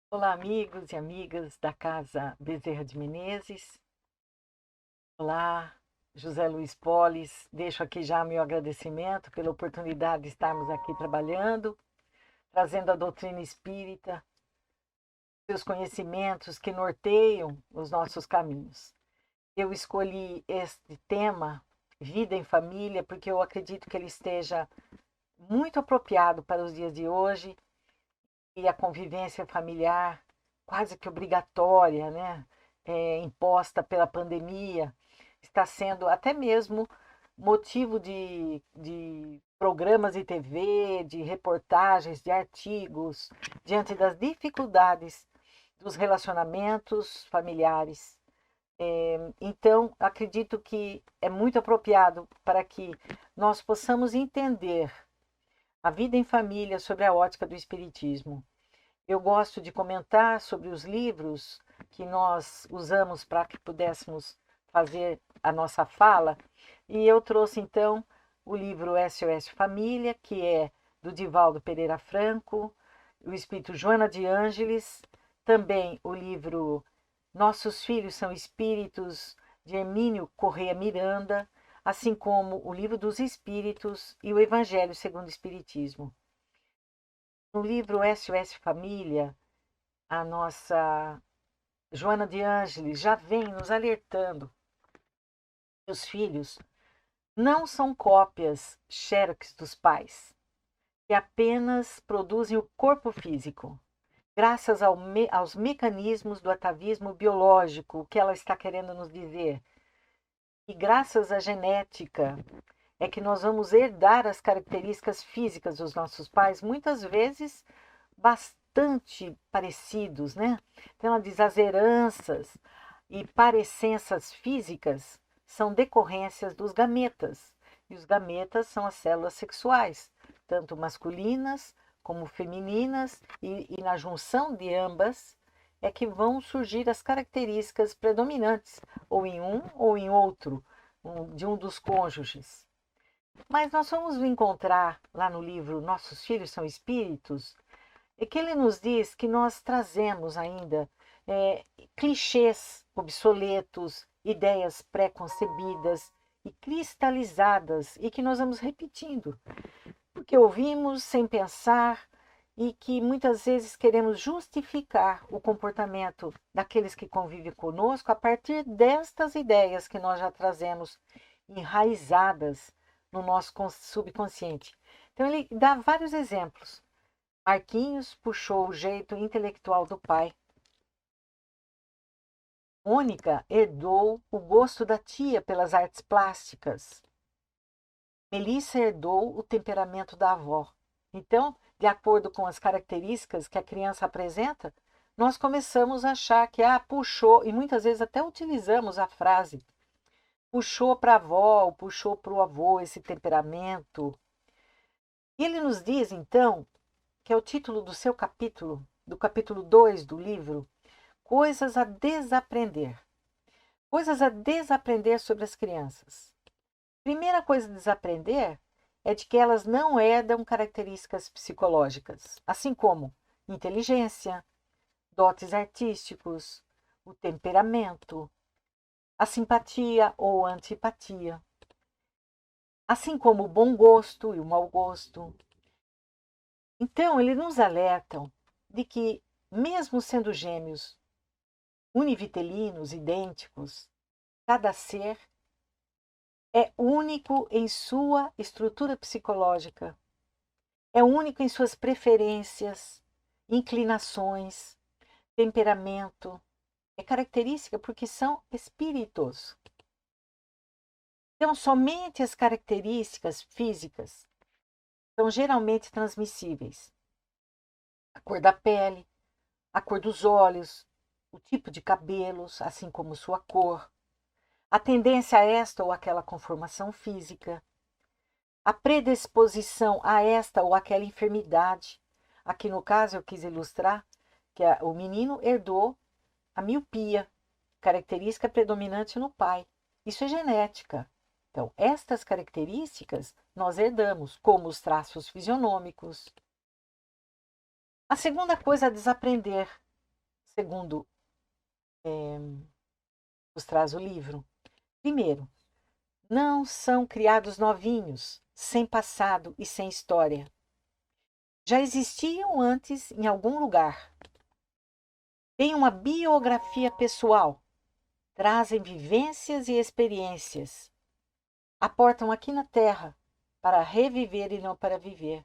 Olá, amigos e amigas da Casa Bezerra de Menezes. Olá, José Luiz Polis. Deixo aqui já meu agradecimento pela oportunidade de estarmos aqui trabalhando, trazendo a doutrina espírita, seus conhecimentos que norteiam os nossos caminhos. Eu escolhi este tema, Vida em Família, porque eu acredito que ele esteja muito apropriado para os dias de hoje e a convivência familiar quase que obrigatória, né? Imposta pela pandemia, está sendo até mesmo motivo de programas de TV, de reportagens, de artigos, diante das dificuldades dos relacionamentos familiares. Então, acredito que é muito apropriado para que nós possamos entender a vida em família sobre a ótica do Espiritismo. Eu gosto de comentar sobre os livros que nós usamos para que pudéssemos fazer a nossa fala, e eu trouxe então o livro SOS Família, que é do Divaldo Pereira Franco, o espírito Joana de Ângeles, também o livro Nossos Filhos São Espíritos, de Hermínio Corrêa Miranda, assim como o Livro dos Espíritos e o Evangelho segundo o Espiritismo. No livro SOS Família, a nossa Joana de Ângeles já vem nos alertando que os filhos não são cópias xerox dos pais, que apenas produzem o corpo físico, graças aos mecanismos do atavismo biológico, o que ela está querendo nos dizer. E graças à genética é que nós vamos herdar as características físicas dos nossos pais, muitas vezes bastante parecidos, né? Então, ela diz as heranças e parecenças físicas são decorrências dos gametas. E os gametas são as células sexuais, tanto masculinas como femininas, e na junção de ambas é que vão surgir as características predominantes, ou em um ou em outro, de um dos cônjuges. Mas nós vamos encontrar lá no livro Nossos Filhos São Espíritos, é que ele nos diz que nós trazemos ainda clichês obsoletos, ideias pré-concebidas e cristalizadas, e que nós vamos repetindo, porque ouvimos sem pensar e que muitas vezes queremos justificar o comportamento daqueles que convivem conosco a partir destas ideias que nós já trazemos enraizadas no nosso subconsciente. Então, ele dá vários exemplos. Marquinhos puxou o jeito intelectual do pai. Mônica herdou o gosto da tia pelas artes plásticas. Melissa herdou o temperamento da avó. Então, de acordo com as características que a criança apresenta, nós começamos a achar que puxou, e muitas vezes até utilizamos a frase, puxou para a avó, puxou para o avô esse temperamento. E ele nos diz, então, que é o título do seu capítulo, do capítulo 2 do livro, Coisas a Desaprender. Coisas a desaprender sobre as crianças. Primeira coisa a desaprender é de que elas não herdam características psicológicas, assim como inteligência, dotes artísticos, o temperamento, a simpatia ou antipatia, assim como o bom gosto e o mau gosto. Então, eles nos alertam de que, mesmo sendo gêmeos univitelinos, idênticos, cada ser é único em sua estrutura psicológica, é único em suas preferências, inclinações, temperamento. É característica porque são espíritos. Então, somente as características físicas são geralmente transmissíveis. A cor da pele, a cor dos olhos, o tipo de cabelos, assim como sua cor, a tendência a esta ou aquela conformação física, a predisposição a esta ou aquela enfermidade. Aqui no caso eu quis ilustrar que o menino herdou a miopia, característica predominante no pai. Isso é genética. Então, estas características nós herdamos, como os traços fisionômicos. A segunda coisa a desaprender segundo nos traz o livro. Primeiro, não são criados novinhos, sem passado e sem história. Já existiam antes em algum lugar. Têm uma biografia pessoal, trazem vivências e experiências. Aportam aqui na Terra para reviver e não para viver.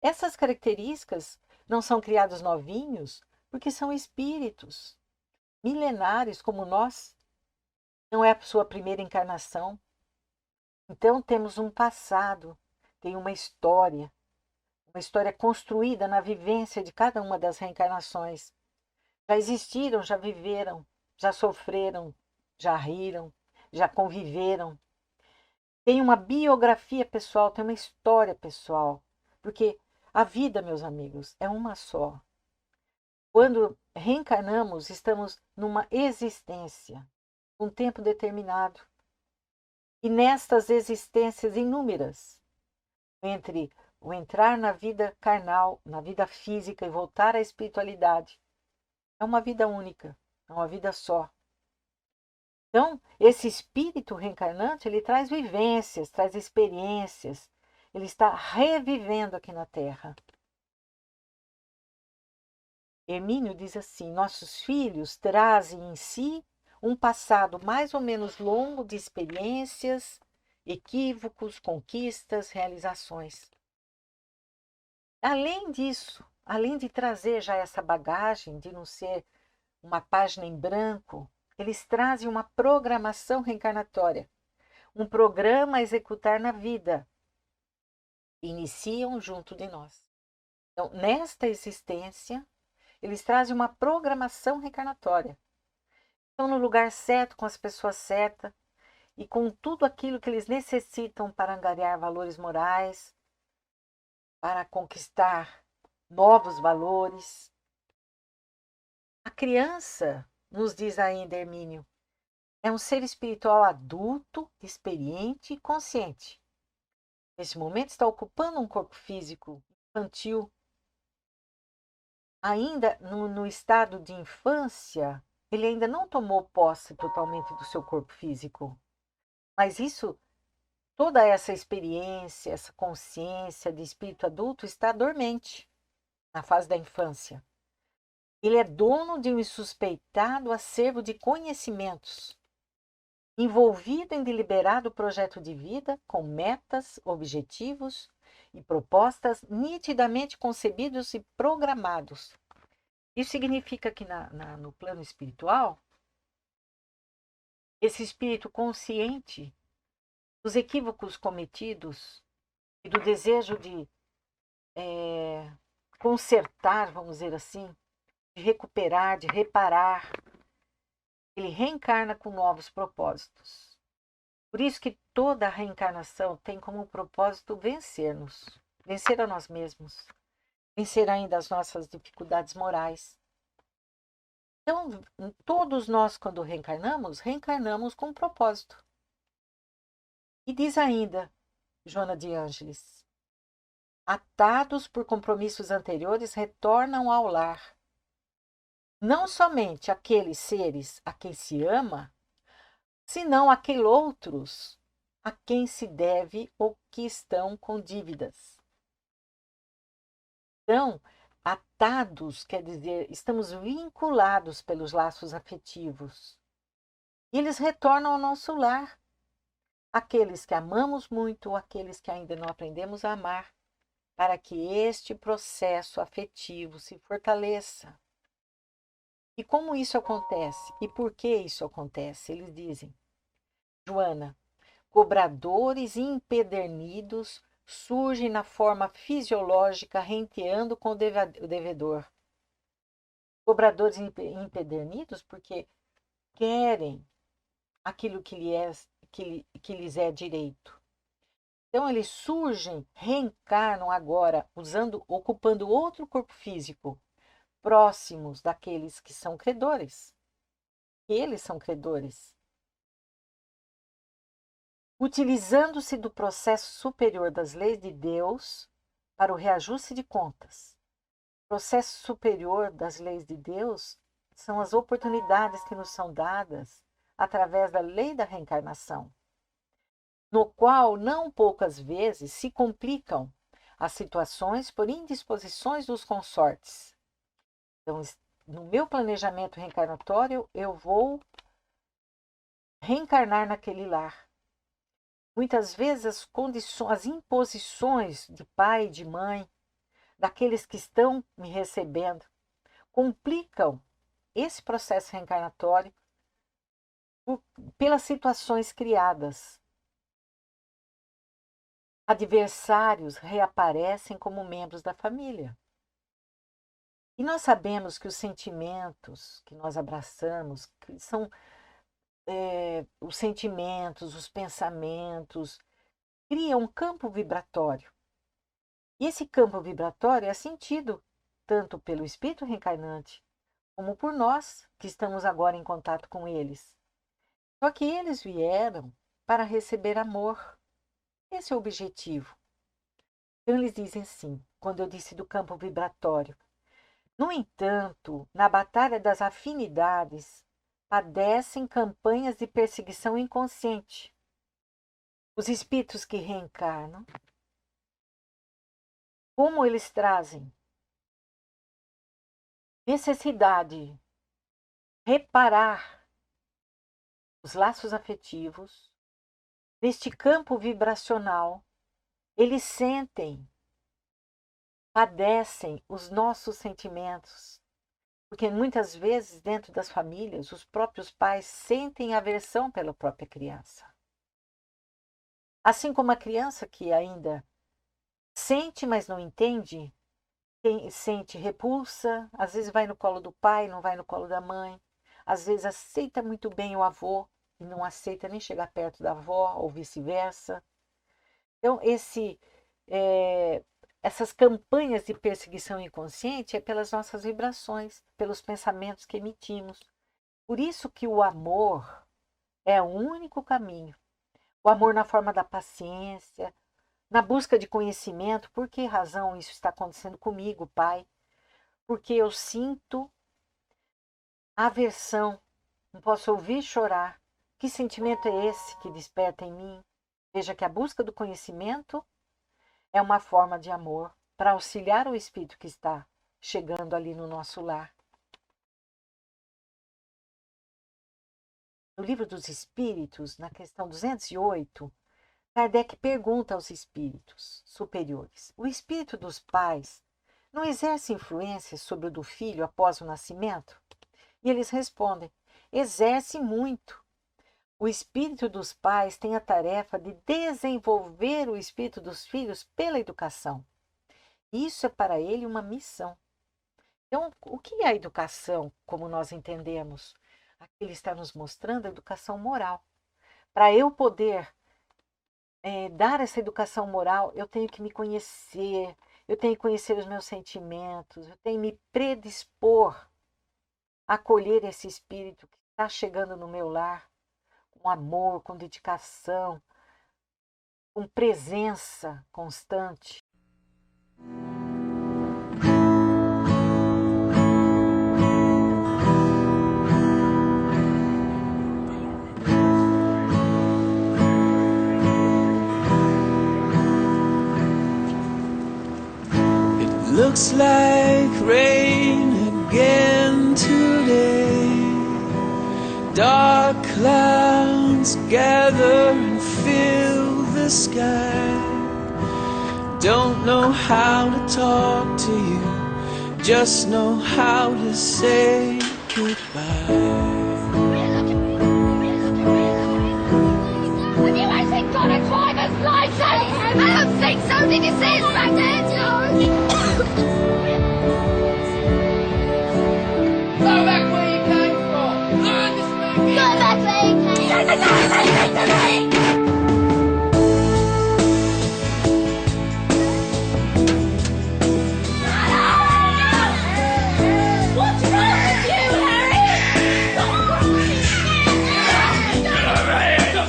Essas características não são criados novinhos porque são espíritos milenares como nós. Não é a sua primeira encarnação. Então temos um passado, tem uma história construída na vivência de cada uma das reencarnações. Já existiram, já viveram, já sofreram, já riram, já conviveram. Tem uma biografia pessoal, tem uma história pessoal. Porque a vida, meus amigos, é uma só. Quando reencarnamos, estamos numa existência, um tempo determinado. E nestas existências inúmeras, entre o entrar na vida carnal, na vida física e voltar à espiritualidade, é uma vida única, é uma vida só. Então, esse espírito reencarnante, ele traz vivências, traz experiências, ele está revivendo aqui na Terra. Hermínio diz assim: nossos filhos trazem em si um passado mais ou menos longo de experiências, equívocos, conquistas, realizações. Além disso, além de trazer já essa bagagem de não ser uma página em branco, eles trazem uma programação reencarnatória, um programa a executar na vida. Iniciam junto de nós. Então, nesta existência, eles trazem uma programação reencarnatória. Estão no lugar certo, com as pessoas certas e com tudo aquilo que eles necessitam para angariar valores morais, para conquistar novos valores. A criança, nos diz ainda Hermínio, é um ser espiritual adulto, experiente e consciente. Nesse momento está ocupando um corpo físico infantil. Ainda no estado de infância, ele ainda não tomou posse totalmente do seu corpo físico. Mas isso, toda essa experiência, essa consciência de espírito adulto está dormente na fase da infância. Ele é dono de um insuspeitado acervo de conhecimentos, envolvido em deliberado projeto de vida com metas, objetivos e propostas nitidamente concebidos e programados. Isso significa que no plano espiritual, esse espírito consciente dos equívocos cometidos e do desejo de consertar, vamos dizer assim, de recuperar, de reparar, ele reencarna com novos propósitos. Por isso que toda a reencarnação tem como propósito vencer-nos, vencer a nós mesmos, vencer ainda as nossas dificuldades morais. Então, todos nós, quando reencarnamos, reencarnamos com um propósito. E diz ainda Joana de Ângeles: atados por compromissos anteriores, retornam ao lar. Não somente aqueles seres a quem se ama, senão aqueles outros a quem se deve ou que estão com dívidas. Então, atados quer dizer, estamos vinculados pelos laços afetivos. E eles retornam ao nosso lar. Aqueles que amamos muito ou aqueles que ainda não aprendemos a amar, para que este processo afetivo se fortaleça. E como isso acontece? E por que isso acontece? Eles dizem: Joana, cobradores empedernidos surgem na forma fisiológica, renteando com o devedor. Cobradores empedernidos porque querem aquilo que lhes é direito. Então eles surgem, reencarnam agora, ocupando outro corpo físico, próximos daqueles que são credores. Eles são credores. Utilizando-se do processo superior das leis de Deus para o reajuste de contas. O processo superior das leis de Deus são as oportunidades que nos são dadas através da lei da reencarnação, no qual não poucas vezes se complicam as situações por indisposições dos consortes. Então, no meu planejamento reencarnatório, eu vou reencarnar naquele lar. Muitas vezes as condições, as imposições de pai e de mãe, daqueles que estão me recebendo, complicam esse processo reencarnatório pelas situações criadas. Adversários reaparecem como membros da família. E nós sabemos que os sentimentos que nós abraçamos, que são os sentimentos, os pensamentos, criam um campo vibratório. E esse campo vibratório é sentido tanto pelo espírito reencarnante, como por nós, que estamos agora em contato com eles. Só que eles vieram para receber amor. Esse é o objetivo. Então eles dizem sim, quando eu disse do campo vibratório. No entanto, na batalha das afinidades, padecem campanhas de perseguição inconsciente. Os espíritos que reencarnam, como eles trazem necessidade de reparar os laços afetivos, neste campo vibracional, eles sentem, padecem os nossos sentimentos. Porque muitas vezes, dentro das famílias, os próprios pais sentem aversão pela própria criança. Assim como a criança que ainda sente, mas não entende, sente repulsa, às vezes vai no colo do pai, não vai no colo da mãe, às vezes aceita muito bem o avô e não aceita nem chegar perto da avó, ou vice-versa. Então, essas campanhas de perseguição inconsciente é pelas nossas vibrações, pelos pensamentos que emitimos. Por isso que o amor é o único caminho. O amor na forma da paciência, na busca de conhecimento. Por que razão isso está acontecendo comigo, Pai? Porque eu sinto aversão, não posso ouvir chorar. Que sentimento é esse que desperta em mim? Veja que a busca do conhecimento é uma forma de amor para auxiliar o espírito que está chegando ali no nosso lar. No Livro dos Espíritos, na questão 208, Kardec pergunta aos espíritos superiores: o espírito dos pais não exerce influência sobre o do filho após o nascimento? E eles respondem: exerce muito. O espírito dos pais tem a tarefa de desenvolver o espírito dos filhos pela educação. Isso é para ele uma missão. Então, o que é a educação, como nós entendemos? Aqui ele está nos mostrando a educação moral. Para eu poder dar essa educação moral, eu tenho que me conhecer, eu tenho que conhecer os meus sentimentos, eu tenho que me predispor a acolher esse espírito que está chegando no meu lar, com amor, com dedicação, com presença constante. Looks like rain again today. Dark clouds gather and fill the sky. Don't know how to talk to you, just know how to say goodbye. Would you actually got a driver's license? I don't think so. Did you see it back there, George? Go back where you came from. Learn to speak English. Go back where you came. What's wrong with you, Harry? Get over here.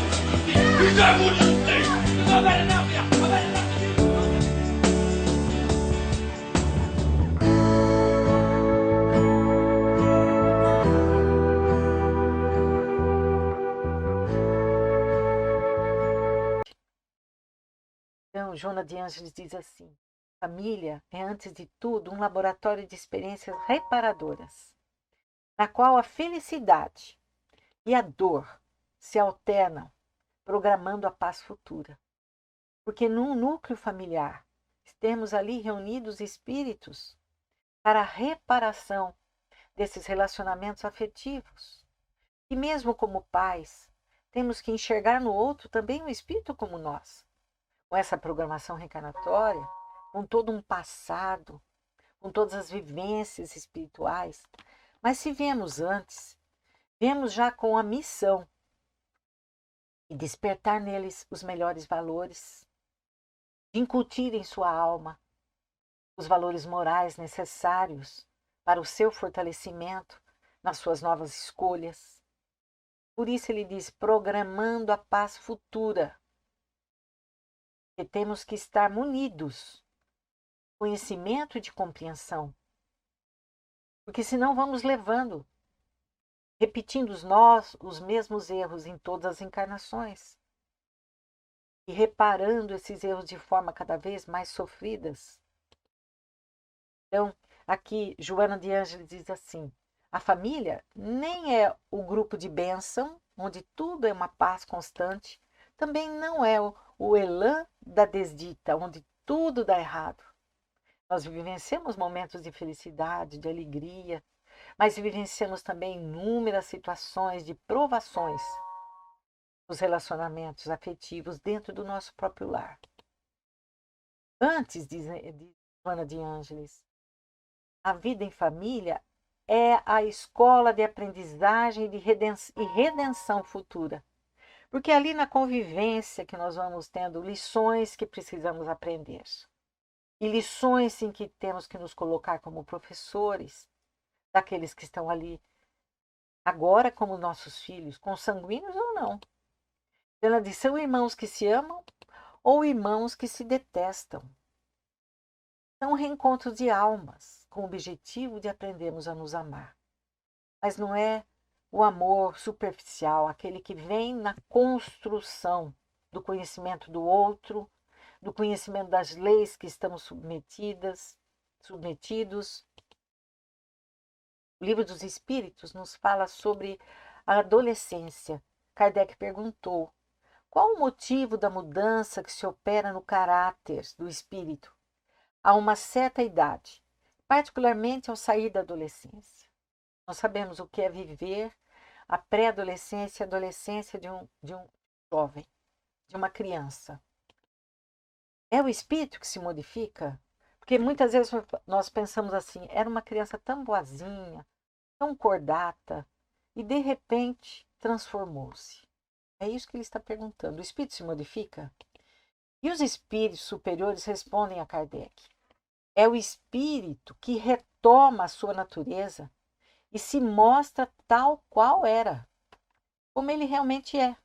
You don't want to speak. I've had enough of you. I've had enough of you. Joana de Ângeles diz assim: família é, antes de tudo, um laboratório de experiências reparadoras, na qual a felicidade e a dor se alternam, programando a paz futura. Porque num núcleo familiar, temos ali reunidos espíritos para a reparação desses relacionamentos afetivos. E mesmo como pais, temos que enxergar no outro também um espírito como nós. Com essa programação reencarnatória, com todo um passado, com todas as vivências espirituais. Mas se viemos antes, viemos já com a missão de despertar neles os melhores valores, de incutir em sua alma os valores morais necessários para o seu fortalecimento nas suas novas escolhas. Por isso ele diz, programando a paz futura, que temos que estar munidos de conhecimento e de compreensão, porque senão vamos levando, repetindo os mesmos erros em todas as encarnações e reparando esses erros de forma cada vez mais sofridas. Então, aqui, Joana de Ângeles diz assim, a família nem é o grupo de bênção, onde tudo é uma paz constante, também não é o elan da desdita, onde tudo dá errado. Nós vivenciamos momentos de felicidade, de alegria, mas vivenciamos também inúmeras situações de provações nos relacionamentos afetivos dentro do nosso próprio lar. Antes, diz Joana de Ângeles, a vida em família é a escola de aprendizagem e redenção futura. Porque é ali na convivência que nós vamos tendo lições que precisamos aprender. E lições em que temos que nos colocar como professores daqueles que estão ali agora como nossos filhos, consanguíneos ou não. Ela diz, são irmãos que se amam ou irmãos que se detestam. São um reencontro de almas, com o objetivo de aprendermos a nos amar. Mas não é o amor superficial, aquele que vem na construção do conhecimento do outro, do conhecimento das leis que estamos submetidos. O Livro dos Espíritos nos fala sobre a adolescência. Kardec perguntou, qual o motivo da mudança que se opera no caráter do espírito a uma certa idade, particularmente ao sair da adolescência? Nós sabemos o que é viver a pré-adolescência e a adolescência de um jovem, de uma criança. É o espírito que se modifica? Porque muitas vezes nós pensamos assim, era uma criança tão boazinha, tão cordata, e de repente transformou-se. É isso que ele está perguntando. O espírito se modifica? E os espíritos superiores respondem a Kardec. É o espírito que retoma a sua natureza e se mostra tal qual era, como ele realmente é.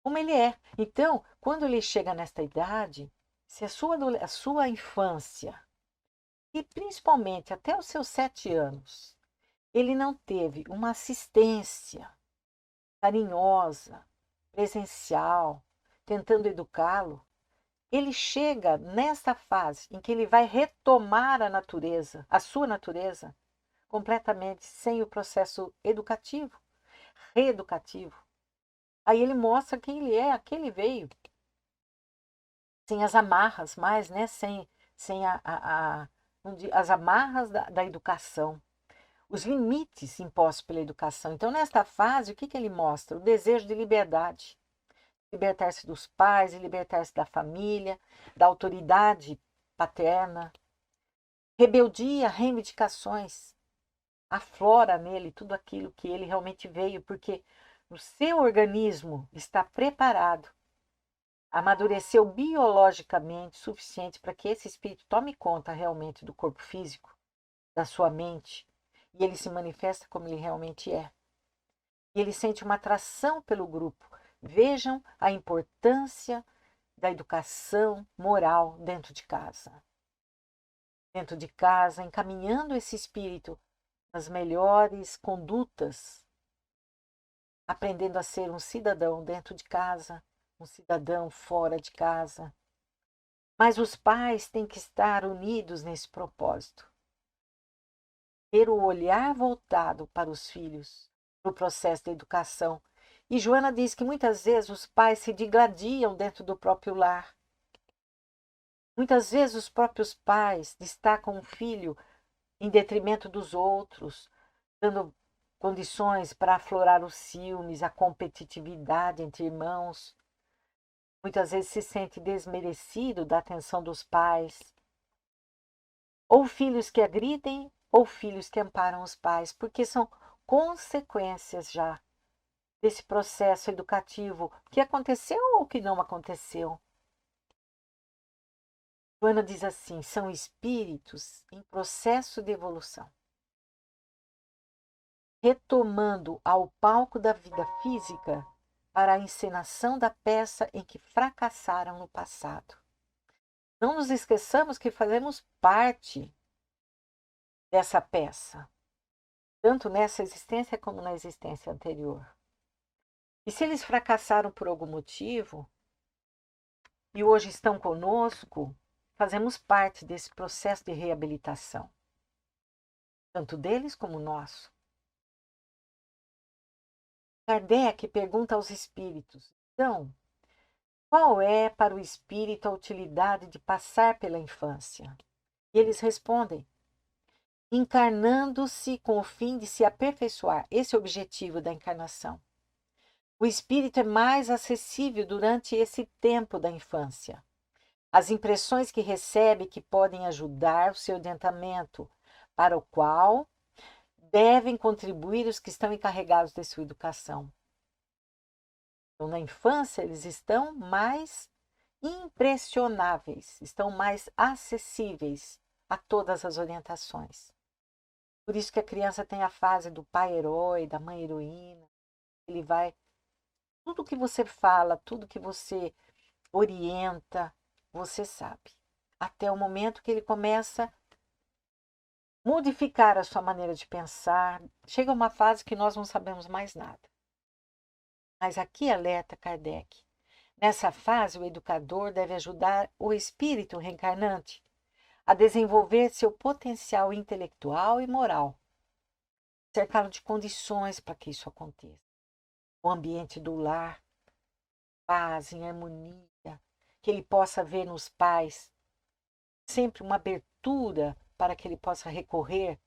Como ele é. Então, quando ele chega nesta idade, se a sua infância, e principalmente até os seus 7 anos, ele não teve uma assistência carinhosa, presencial, tentando educá-lo, ele chega nessa fase em que ele vai retomar a natureza, a sua natureza, completamente sem o processo educativo, reeducativo. Aí ele mostra quem ele é, a que ele veio. Sem as amarras mais, né? Sem as amarras da educação. Os limites impostos pela educação. Então, nesta fase, o que ele mostra? O desejo de liberdade. Libertar-se dos pais, libertar-se da família, da autoridade paterna. Rebeldia, reivindicações. Aflora nele tudo aquilo que ele realmente veio, porque o seu organismo está preparado, amadureceu biologicamente suficiente para que esse espírito tome conta realmente do corpo físico, da sua mente, e ele se manifesta como ele realmente é. E ele sente uma atração pelo grupo. Vejam a importância da educação moral dentro de casa. Dentro de casa, encaminhando esse espírito nas melhores condutas, aprendendo a ser um cidadão dentro de casa, um cidadão fora de casa. Mas os pais têm que estar unidos nesse propósito. Ter o olhar voltado para os filhos, no processo de educação. E Joana diz que muitas vezes os pais se digladiam dentro do próprio lar. Muitas vezes os próprios pais destacam o filho em detrimento dos outros, dando condições para aflorar os ciúmes, a competitividade entre irmãos. Muitas vezes se sente desmerecido da atenção dos pais. Ou filhos que agridem, ou filhos que amparam os pais, porque são consequências já desse processo educativo que aconteceu ou que não aconteceu. Joana diz assim, são espíritos em processo de evolução, retomando ao palco da vida física para a encenação da peça em que fracassaram no passado. Não nos esqueçamos que fazemos parte dessa peça, tanto nessa existência como na existência anterior. E se eles fracassaram por algum motivo e hoje estão conosco, fazemos parte desse processo de reabilitação, tanto deles como nosso. Kardec pergunta aos espíritos, então, qual é para o espírito a utilidade de passar pela infância? E eles respondem, encarnando-se com o fim de se aperfeiçoar. Esse é o objetivo da encarnação. O espírito é mais acessível durante esse tempo da infância. As impressões que recebe que podem ajudar o seu adiantamento, para o qual devem contribuir os que estão encarregados de sua educação. Então, na infância, eles estão mais impressionáveis, estão mais acessíveis a todas as orientações. Por isso que a criança tem a fase do pai herói, da mãe heroína. Ele vai... Tudo que você fala, tudo que você orienta, você sabe. Até o momento que ele começa a modificar a sua maneira de pensar. Chega uma fase que nós não sabemos mais nada. Mas aqui alerta Kardec. Nessa fase, o educador deve ajudar o espírito reencarnante a desenvolver seu potencial intelectual e moral. Cercá-lo de condições para que isso aconteça. O ambiente do lar, paz, em harmonia, que ele possa ver nos pais sempre uma abertura para que ele possa recorrer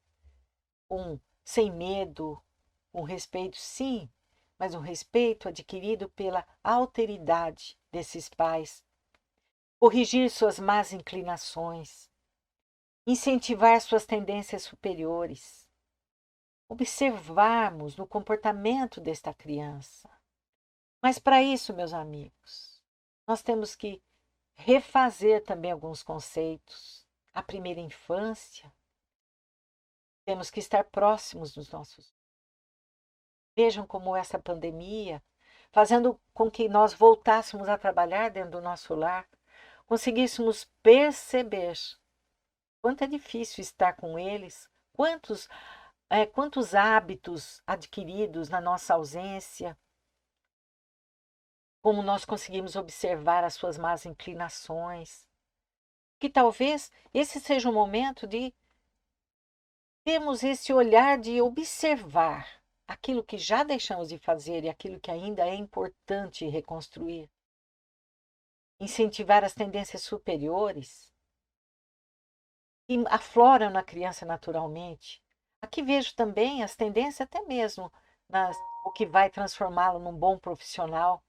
sem medo, com respeito, sim, mas um respeito adquirido pela alteridade desses pais. Corrigir suas más inclinações, incentivar suas tendências superiores, observarmos no comportamento desta criança. Mas para isso, meus amigos, nós temos que refazer também alguns conceitos. A primeira infância, temos que estar próximos dos nossos. Vejam como essa pandemia, fazendo com que nós voltássemos a trabalhar dentro do nosso lar, conseguíssemos perceber quanto é difícil estar com eles, quantos hábitos adquiridos na nossa ausência, como nós conseguimos observar as suas más inclinações, que talvez esse seja o momento de termos esse olhar de observar aquilo que já deixamos de fazer e aquilo que ainda é importante reconstruir. Incentivar as tendências superiores que afloram na criança naturalmente. Aqui vejo também as tendências até mesmo o que vai transformá-lo num bom profissional,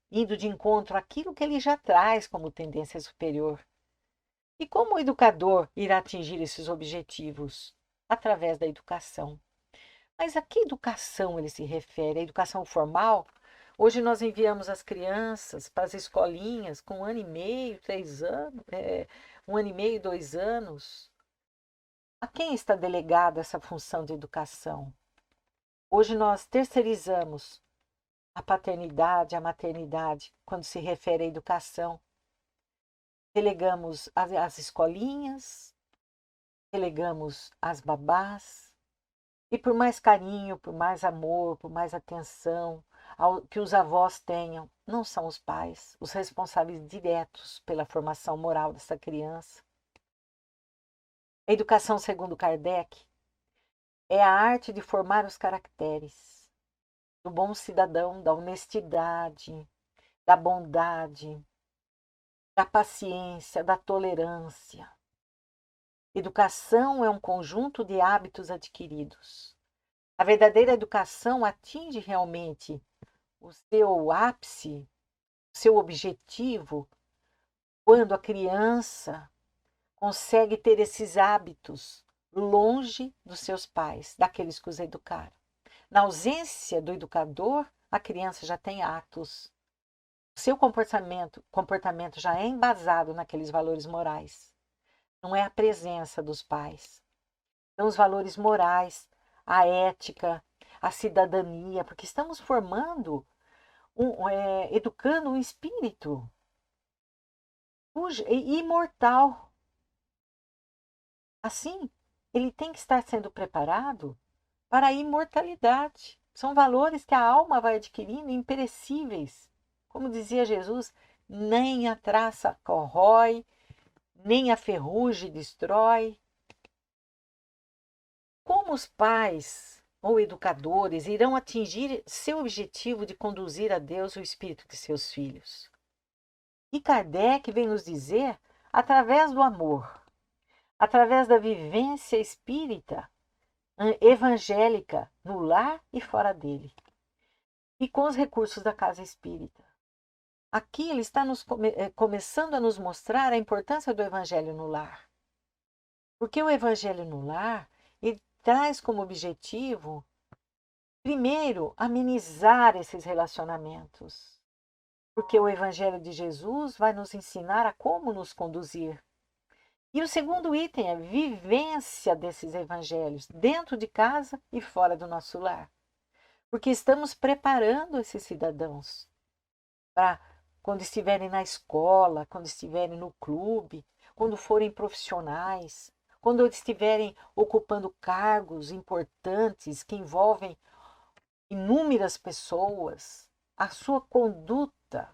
indo de encontro àquilo que ele já traz como tendência superior. E como o educador irá atingir esses objetivos? Através da educação. Mas a que educação ele se refere? A educação formal? Hoje nós enviamos as crianças para as escolinhas com 1 ano e meio, 3 anos, 1 ano e meio, 2 anos. A quem está delegada essa função de educação? Hoje nós terceirizamos a paternidade, a maternidade, quando se refere à educação. Delegamos as escolinhas, delegamos as babás, e por mais carinho, por mais amor, por mais atenção, que os avós tenham. Não são os pais os responsáveis diretos pela formação moral dessa criança. A educação, segundo Kardec, é a arte de formar os caracteres do bom cidadão, da honestidade, da bondade, da paciência, da tolerância. Educação é um conjunto de hábitos adquiridos. A verdadeira educação atinge realmente o seu ápice, o seu objetivo, quando a criança consegue ter esses hábitos longe dos seus pais, daqueles que os educaram. Na ausência do educador, a criança já tem atos. O seu comportamento já é embasado naqueles valores morais. Não é a presença dos pais. São os valores morais, a ética, a cidadania, porque estamos formando, educando um espírito imortal. Assim, ele tem que estar sendo preparado para a imortalidade. São valores que a alma vai adquirindo, imperecíveis. Como dizia Jesus, nem a traça corrói, nem a ferrugem destrói. Como os pais ou educadores irão atingir seu objetivo de conduzir a Deus o espírito de seus filhos? E Kardec vem nos dizer, através do amor, através da vivência espírita, evangélica, no lar e fora dele, e com os recursos da casa espírita. Aqui ele está começando a nos mostrar a importância do evangelho no lar. Porque o evangelho no lar, ele traz como objetivo, primeiro, amenizar esses relacionamentos. Porque o evangelho de Jesus vai nos ensinar a como nos conduzir. E o segundo item é a vivência desses evangelhos, dentro de casa e fora do nosso lar. Porque estamos preparando esses cidadãos para, quando estiverem na escola, quando estiverem no clube, quando forem profissionais, quando estiverem ocupando cargos importantes que envolvem inúmeras pessoas, a sua conduta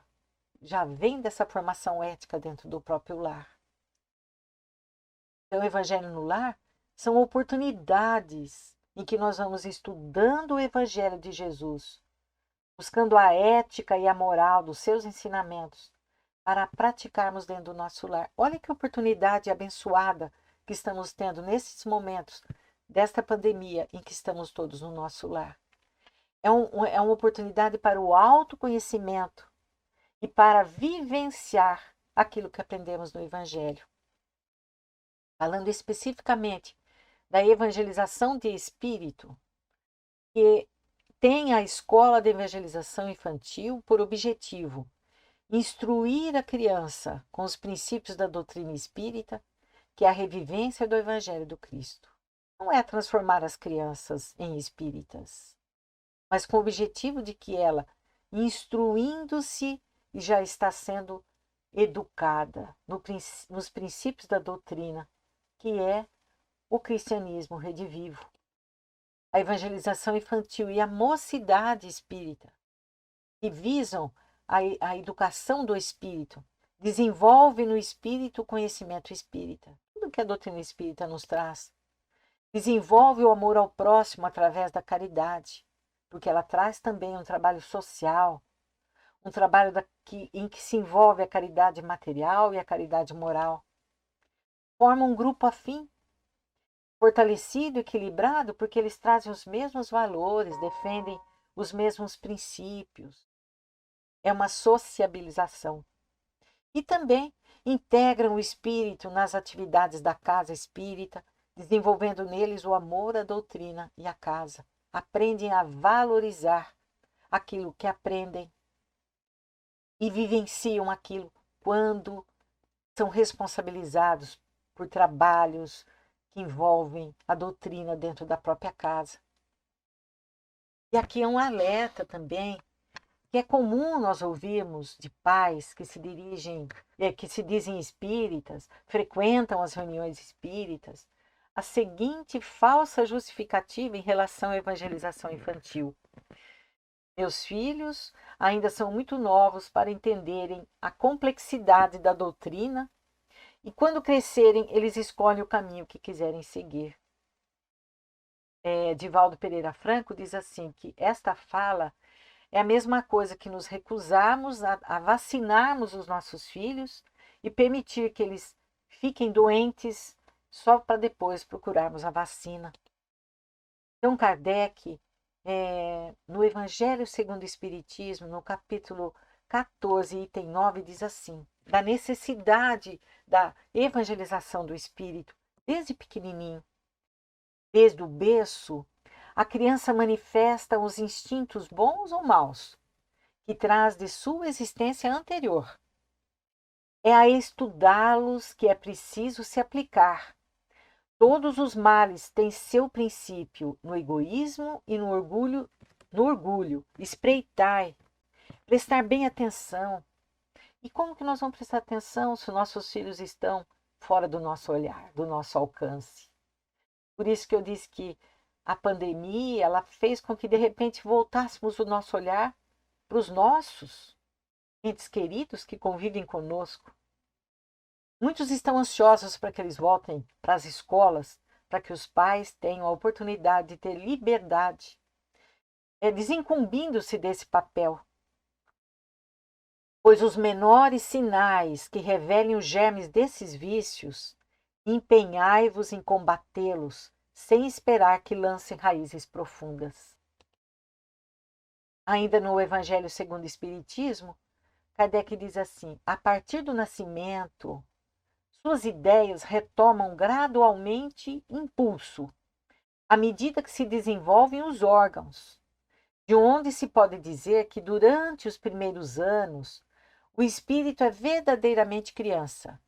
já vem dessa formação ética dentro do próprio lar. Então, o Evangelho no Lar são oportunidades em que nós vamos estudando o Evangelho de Jesus, buscando a ética e a moral dos seus ensinamentos para praticarmos dentro do nosso lar. Olha que oportunidade abençoada que estamos tendo nesses momentos desta pandemia em que estamos todos no nosso lar. É uma oportunidade para o autoconhecimento e para vivenciar aquilo que aprendemos no Evangelho. Falando especificamente da evangelização de espírito, que tem a Escola de Evangelização Infantil por objetivo instruir a criança com os princípios da doutrina espírita, que é a revivência do Evangelho do Cristo. Não é transformar as crianças em espíritas, mas com o objetivo de que ela, instruindo-se, já está sendo educada nos princípios da doutrina, que é o cristianismo redivivo. A evangelização infantil e a mocidade espírita, que visam a educação do espírito, desenvolve no espírito o conhecimento espírita. Tudo que a doutrina espírita nos traz. Desenvolve o amor ao próximo através da caridade, porque ela traz também um trabalho social, um trabalho em que se envolve a caridade material e a caridade moral. Forma um grupo afim, fortalecido, equilibrado, porque eles trazem os mesmos valores, defendem os mesmos princípios. É uma sociabilização. E também integram o espírito nas atividades da casa espírita, desenvolvendo neles o amor à doutrina e à casa. Aprendem a valorizar aquilo que aprendem e vivenciam aquilo quando são responsabilizados por trabalhos que envolvem a doutrina dentro da própria casa. E aqui é um alerta também, que é comum nós ouvirmos de pais que se dizem espíritas, frequentam as reuniões espíritas, a seguinte falsa justificativa em relação à evangelização infantil. Meus filhos ainda são muito novos para entenderem a complexidade da doutrina e quando crescerem eles escolhem o caminho que quiserem seguir. Divaldo Pereira Franco diz assim que esta fala é a mesma coisa que nos recusarmos a vacinarmos os nossos filhos e permitir que eles fiquem doentes só para depois procurarmos a vacina. Então, Kardec, no Evangelho segundo o Espiritismo, no capítulo 14, item 9, diz assim, da necessidade da evangelização do espírito, desde pequenininho. Desde o berço, a criança manifesta os instintos bons ou maus, que traz de sua existência anterior. É a estudá-los que é preciso se aplicar. Todos os males têm seu princípio no egoísmo e no orgulho. Espreitai, prestar bem atenção. E como que nós vamos prestar atenção se nossos filhos estão fora do nosso olhar, do nosso alcance? Por isso que eu disse que a pandemia, ela fez com que de repente voltássemos o nosso olhar para os nossos entes queridos que convivem conosco. Muitos estão ansiosos para que eles voltem para as escolas, para que os pais tenham a oportunidade de ter liberdade, desincumbindo-se desse papel. Pois os menores sinais que revelem os germes desses vícios, empenhai-vos em combatê-los, sem esperar que lancem raízes profundas. Ainda no Evangelho segundo o Espiritismo, Kardec diz assim, a partir do nascimento, suas ideias retomam gradualmente impulso, à medida que se desenvolvem os órgãos, de onde se pode dizer que durante os primeiros anos, o espírito é verdadeiramente criança,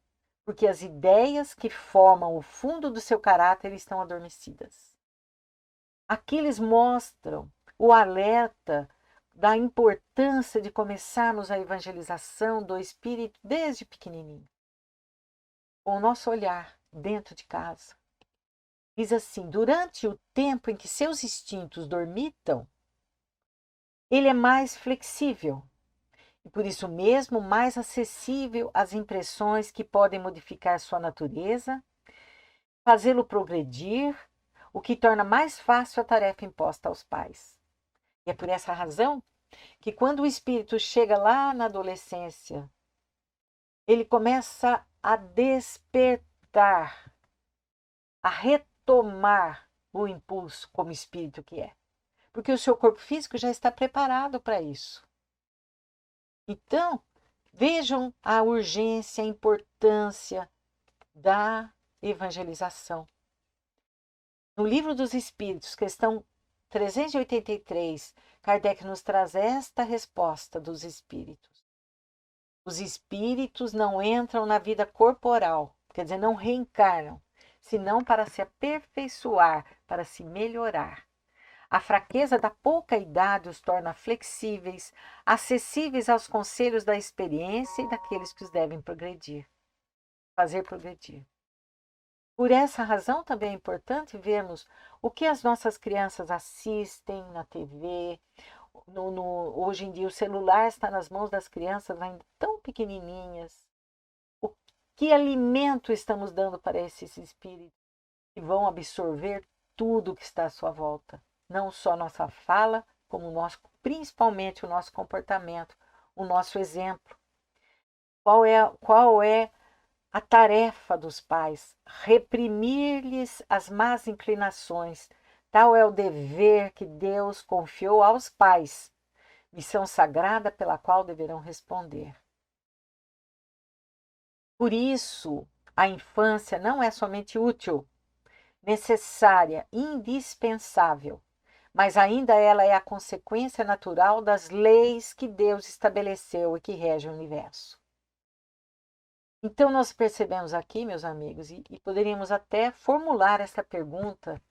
porque as ideias que formam o fundo do seu caráter estão adormecidas. Aqui eles mostram o alerta da importância de começarmos a evangelização do espírito desde pequenininho, com o nosso olhar dentro de casa. Diz assim, durante o tempo em que seus instintos dormitam, ele é mais flexível, e por isso mesmo mais acessível às impressões que podem modificar sua natureza, fazê-lo progredir, o que torna mais fácil a tarefa imposta aos pais. E é por essa razão que quando o espírito chega lá na adolescência, ele começa a despertar, a retomar o impulso como espírito que é. Porque o seu corpo físico já está preparado para isso. Então, vejam a urgência, a importância da evangelização. No Livro dos Espíritos, questão 383, Kardec nos traz esta resposta dos espíritos. Os espíritos não entram na vida corporal, quer dizer, não reencarnam, senão para se aperfeiçoar, para se melhorar. A fraqueza da pouca idade os torna flexíveis, acessíveis aos conselhos da experiência e daqueles que os devem progredir, fazer progredir. Por essa razão também é importante vermos o que as nossas crianças assistem na TV. Hoje em dia o celular está nas mãos das crianças ainda tão pequenininhas. O que alimento estamos dando para esses espíritos que vão absorver tudo que está à sua volta? Não só nossa fala, como principalmente o nosso comportamento, o nosso exemplo. Qual é a tarefa dos pais? Reprimir-lhes as más inclinações. Tal é o dever que Deus confiou aos pais, missão sagrada pela qual deverão responder. Por isso, a infância não é somente útil, necessária, indispensável, mas ainda ela é a consequência natural das leis que Deus estabeleceu e que regem o universo. Então, nós percebemos aqui, meus amigos, e poderíamos até formular essa pergunta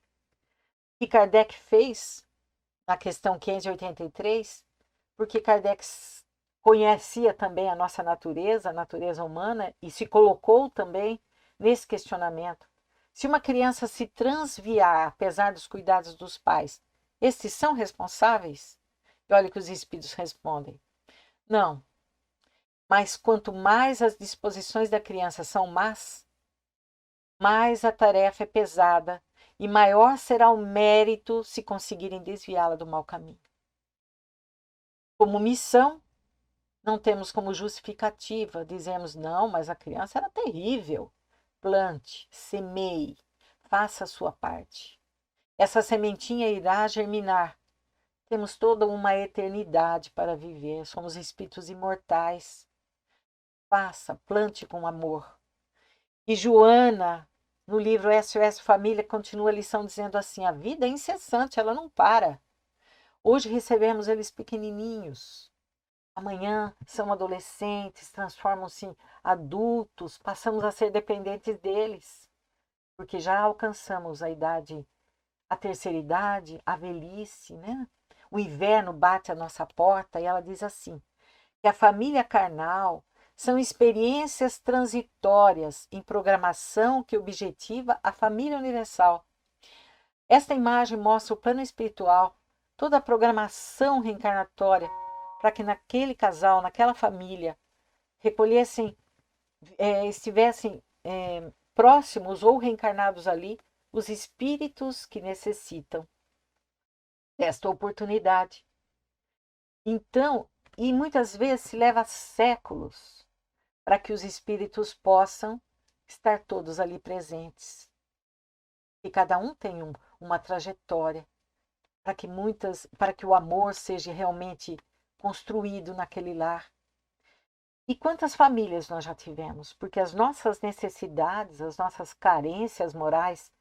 que Kardec fez na questão 583, porque Kardec conhecia também a nossa natureza, a natureza humana, e se colocou também nesse questionamento. Se uma criança se transviar, apesar dos cuidados dos pais, estes são responsáveis? E olha que os espíritos respondem: não, mas quanto mais as disposições da criança são más, mais a tarefa é pesada e maior será o mérito se conseguirem desviá-la do mau caminho. Como missão, não temos como justificativa, dizemos: não, mas a criança era terrível. Plante, semeie, faça a sua parte. Essa sementinha irá germinar. Temos toda uma eternidade para viver, somos espíritos imortais. Faça, plante com amor. E Joana, no livro SOS Família, continua a lição dizendo assim: a vida é incessante, ela não para. Hoje recebemos eles pequenininhos. Amanhã são adolescentes, transformam-se em adultos, passamos a ser dependentes deles, porque já alcançamos a idade, a terceira idade, a velhice, né? O inverno bate à nossa porta e ela diz assim, que a família carnal são experiências transitórias em programação que objetiva a família universal. Esta imagem mostra o plano espiritual, toda a programação reencarnatória, para que naquele casal, naquela família, recolhessem, estivessem próximos ou reencarnados ali, os espíritos que necessitam desta oportunidade. Então, e muitas vezes se leva séculos para que os espíritos possam estar todos ali presentes. E cada um tem uma trajetória para que o amor seja realmente construído naquele lar. E quantas famílias nós já tivemos? Porque as nossas necessidades, as nossas carências morais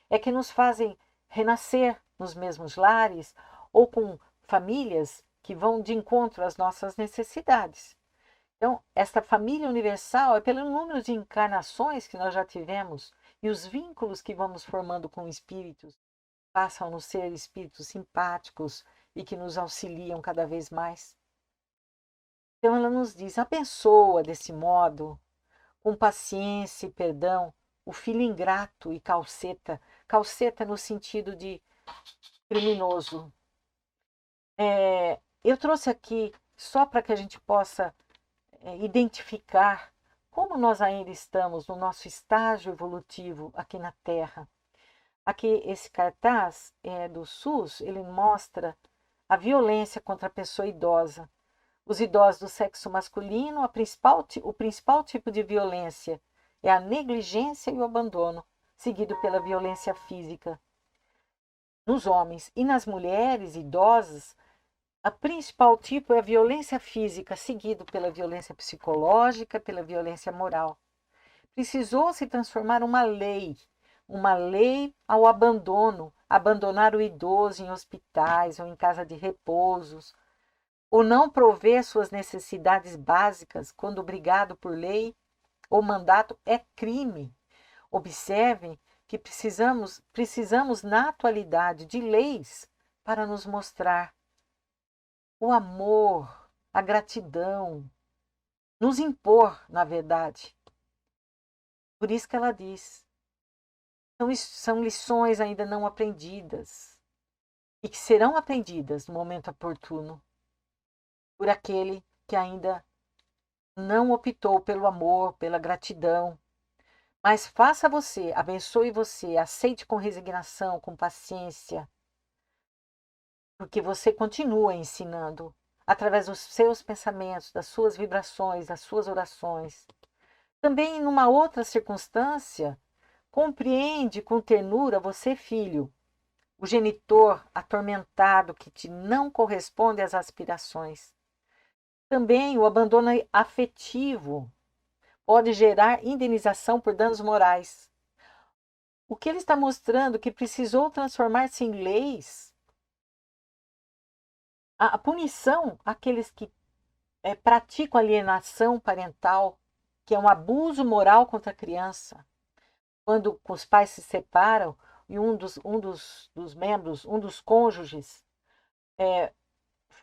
é que nos fazem renascer nos mesmos lares ou com famílias que vão de encontro às nossas necessidades. Então, esta família universal é pelo número de encarnações que nós já tivemos e os vínculos que vamos formando com espíritos passam a nos ser espíritos simpáticos e que nos auxiliam cada vez mais. Então ela nos diz, abençoa desse modo, com paciência e perdão, o filho ingrato e calceta no sentido de criminoso. Eu trouxe aqui só para que a gente possa identificar como nós ainda estamos no nosso estágio evolutivo aqui na Terra. Aqui esse cartaz do SUS, ele mostra a violência contra a pessoa idosa. Os idosos do sexo masculino, o principal tipo de violência é a negligência e o abandono, seguido pela violência física. Nos homens e nas mulheres idosas, a principal tipo é a violência física, seguido pela violência psicológica, pela violência moral. Precisou se transformar uma lei ao abandono, abandonar o idoso em hospitais ou em casa de repousos, ou não prover suas necessidades básicas quando obrigado por lei ou mandato é crime. Observem que precisamos na atualidade de leis para nos mostrar o amor, a gratidão, nos impor, na verdade. Por isso que ela diz, são lições ainda não aprendidas e que serão aprendidas no momento oportuno por aquele que ainda não optou pelo amor, pela gratidão. Mas faça você, abençoe você, aceite com resignação, com paciência, porque você continua ensinando através dos seus pensamentos, das suas vibrações, das suas orações. Também, numa outra circunstância, compreende com ternura você, filho, o genitor atormentado que te não corresponde às aspirações. Também o abandono afetivo pode gerar indenização por danos morais. O que ele está mostrando que precisou transformar-se em leis. A punição àqueles que praticam alienação parental, que é um abuso moral contra a criança. Quando os pais se separam e um dos membros, um dos cônjuges,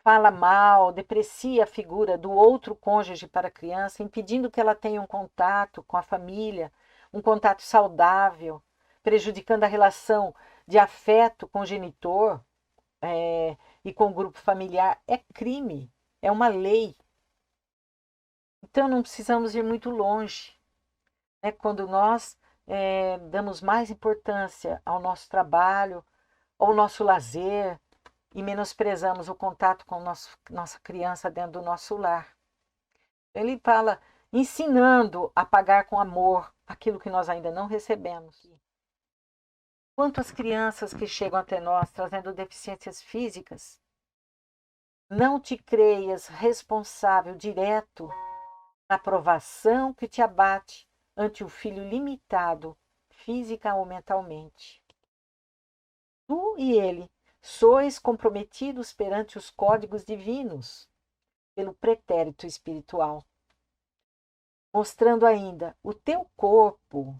fala mal, deprecia a figura do outro cônjuge para a criança, impedindo que ela tenha um contato com a família, um contato saudável, prejudicando a relação de afeto com o genitor. e com o grupo familiar é crime, é uma lei. Então não precisamos ir muito longe, né? Quando nós damos mais importância ao nosso trabalho, ao nosso lazer, e menosprezamos o contato com nossa criança dentro do nosso lar. Ele fala, ensinando a pagar com amor aquilo que nós ainda não recebemos. Quanto às crianças que chegam até nós trazendo deficiências físicas, não te creias responsável direto na provação que te abate ante o filho limitado, física ou mentalmente. Tu e ele sois comprometidos perante os códigos divinos, pelo pretérito espiritual, mostrando ainda o teu corpo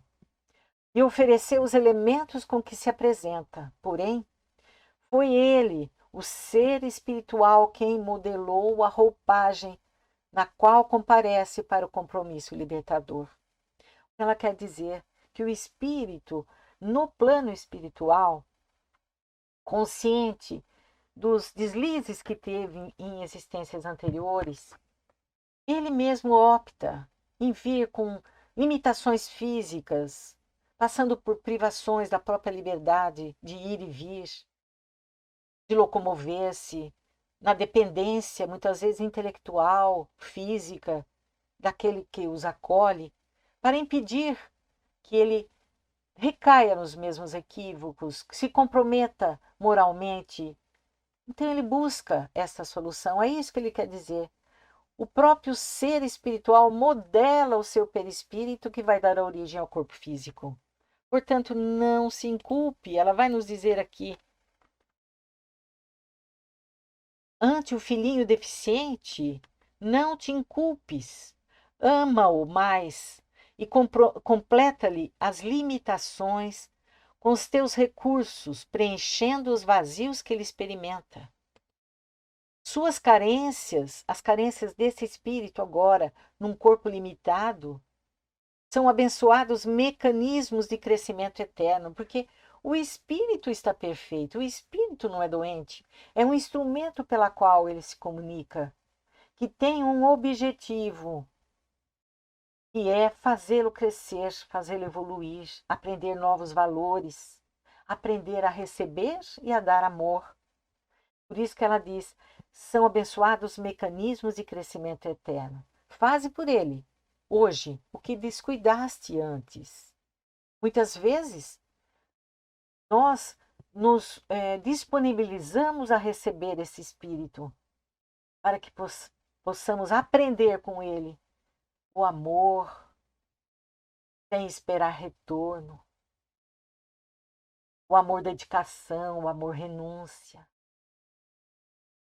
e oferecer os elementos com que se apresenta. Porém, foi ele, o ser espiritual, quem modelou a roupagem na qual comparece para o compromisso libertador. Ela quer dizer que o espírito, no plano espiritual, consciente dos deslizes que teve em existências anteriores, ele mesmo opta em vir com limitações físicas, passando por privações da própria liberdade de ir e vir, de locomover-se, na dependência, muitas vezes intelectual, física, daquele que os acolhe, para impedir que ele recaia nos mesmos equívocos, que se comprometa moralmente. Então ele busca essa solução, é isso que ele quer dizer. O próprio ser espiritual modela o seu perispírito que vai dar origem ao corpo físico. Portanto, não se inculpe, ela vai nos dizer aqui, ante o filhinho deficiente, não te inculpes, ama-o mais e completa-lhe as limitações com os teus recursos, preenchendo os vazios que ele experimenta. Suas carências, as carências desse espírito agora, num corpo limitado, são abençoados mecanismos de crescimento eterno, porque o espírito está perfeito, o espírito não é doente, é um instrumento pela qual ele se comunica, que tem um objetivo, que é fazê-lo crescer, fazê-lo evoluir, aprender novos valores, aprender a receber e a dar amor. Por isso que ela diz, são abençoados mecanismos de crescimento eterno. Faze por ele, hoje, o que descuidaste antes. Muitas vezes, nós nos disponibilizamos a receber esse Espírito, para que possamos aprender com ele o amor, sem esperar retorno, o amor dedicação, o amor renúncia.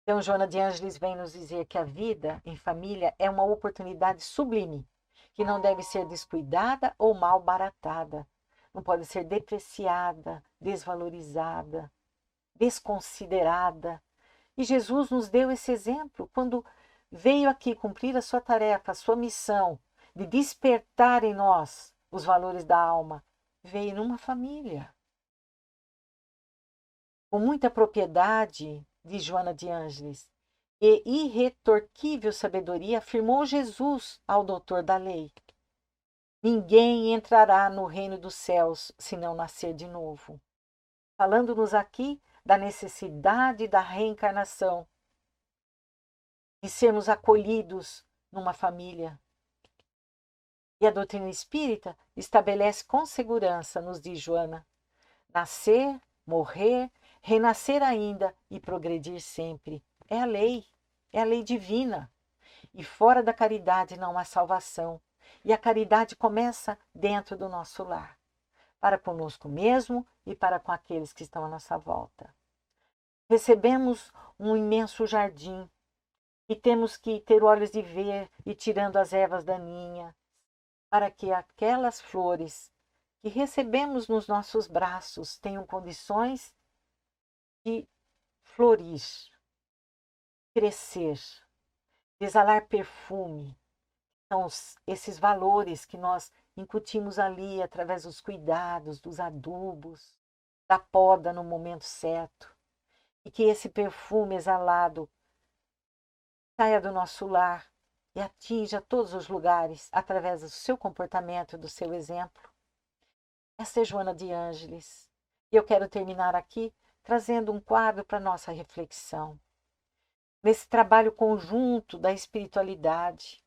Então, Joana de Ângeles vem nos dizer que a vida em família é uma oportunidade sublime, que não deve ser descuidada ou mal baratada. Não pode ser depreciada, desvalorizada, desconsiderada. E Jesus nos deu esse exemplo quando veio aqui cumprir a sua tarefa, a sua missão de despertar em nós os valores da alma. Veio numa família. Com muita propriedade, diz Joana de Ângeles, e irretorquível sabedoria, afirmou Jesus ao doutor da lei. Ninguém entrará no reino dos céus se não nascer de novo. Falando-nos aqui da necessidade da reencarnação, de sermos acolhidos numa família. E a doutrina espírita estabelece com segurança, nos diz Joana, nascer, morrer, renascer ainda e progredir sempre. É a lei divina. E fora da caridade não há salvação. E a caridade começa dentro do nosso lar, para conosco mesmo e para com aqueles que estão à nossa volta. Recebemos um imenso jardim e temos que ter olhos de ver e tirando as ervas daninhas, para que aquelas flores que recebemos nos nossos braços tenham condições de florir, crescer, exalar perfume. São esses valores que nós incutimos ali através dos cuidados, dos adubos, da poda no momento certo. e que esse perfume exalado saia do nosso lar e atinja todos os lugares através do seu comportamento, do seu exemplo. Essa é Joana de Ângeles. E eu quero terminar aqui trazendo um quadro para nossa reflexão. Nesse trabalho conjunto da espiritualidade,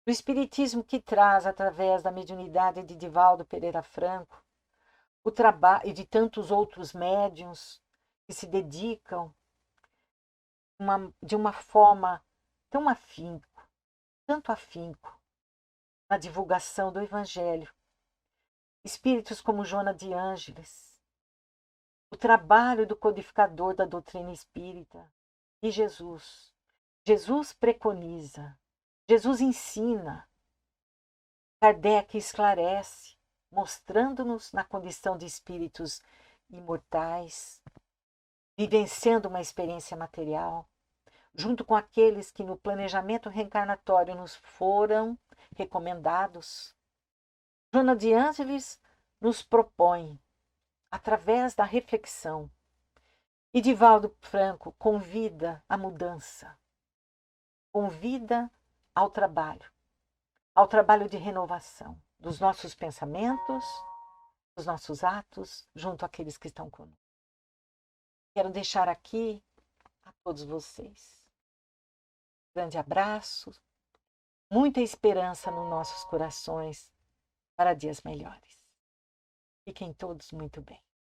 do espiritismo que traz através da mediunidade de Divaldo Pereira Franco, o trabalho e de tantos outros médiuns que se dedicam de uma forma tão afinco, tanto afinco, na divulgação do Evangelho. Espíritos como Joana de Ângeles, o trabalho do codificador da doutrina espírita e Jesus. Jesus preconiza, Jesus ensina, Kardec esclarece, mostrando-nos na condição de espíritos imortais, vivenciando uma experiência material, junto com aqueles que no planejamento reencarnatório nos foram recomendados. Joana de Ângeles nos propõe, através da reflexão, e Divaldo Franco convida à mudança, convida ao trabalho de renovação dos nossos pensamentos, dos nossos atos, junto àqueles que estão conosco. Quero deixar aqui a todos vocês um grande abraço, muita esperança nos nossos corações para dias melhores. Fiquem todos muito bem.